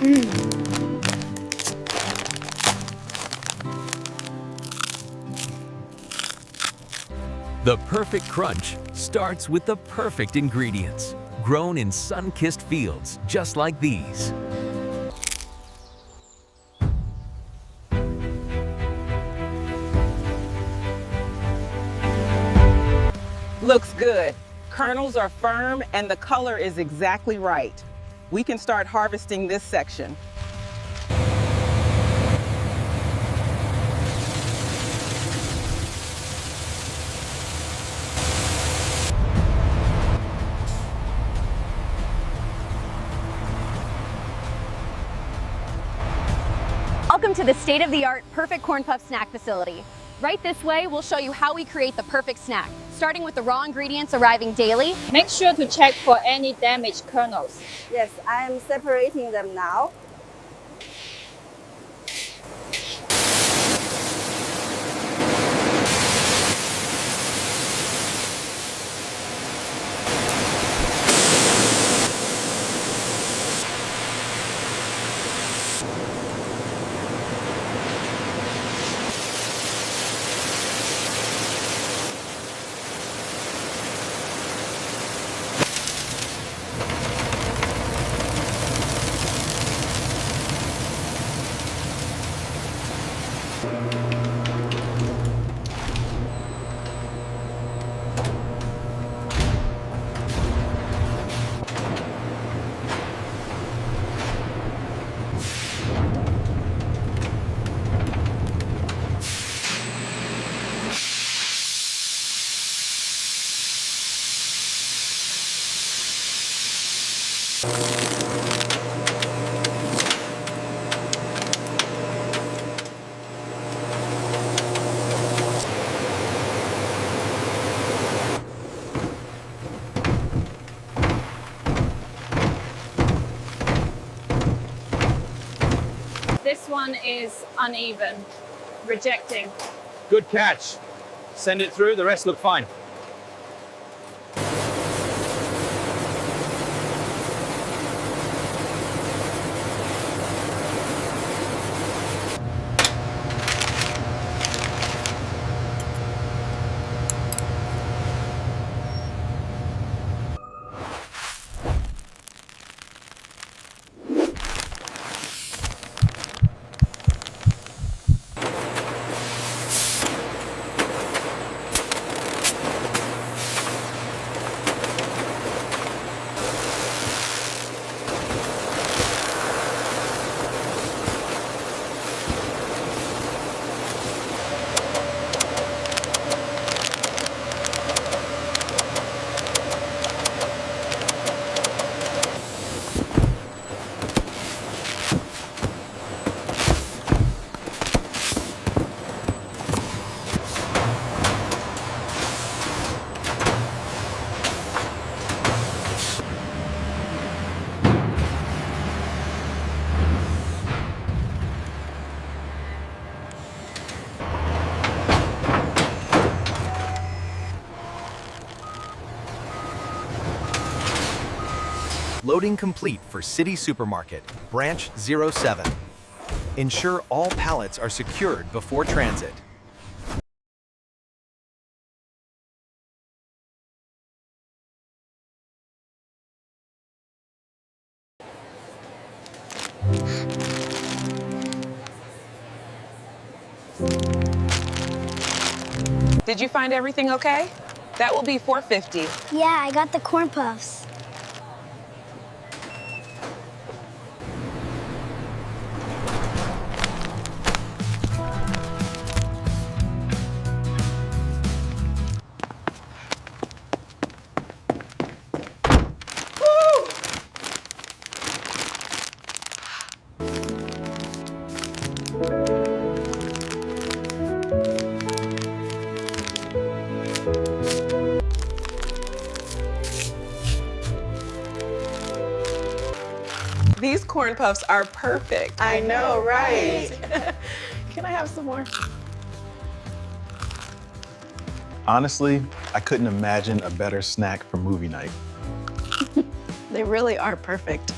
The perfect crunch starts with the perfect ingredients, grown in sun-kissed fields just like these. Looks good. Kernels are firm and the color is exactly right. We can start harvesting this section. Welcome to the state-of-the-art Perfect CornPuff snack facility. Right this way, we'll show you how we create the perfect snack, starting with the raw ingredients arriving daily. Make sure to check for any damaged kernels. Yes, I am separating them now. This one is uneven, rejecting. Good catch. Send it through, the rest look fine. Loading complete for City Supermarket, Branch 07. Ensure all pallets are secured before transit. Did you find everything okay? That will be $4.50. Yeah, I got the corn puffs. These corn puffs are perfect. I know, right? Can I have some more? Honestly, I couldn't imagine a better snack for movie night. They really are perfect.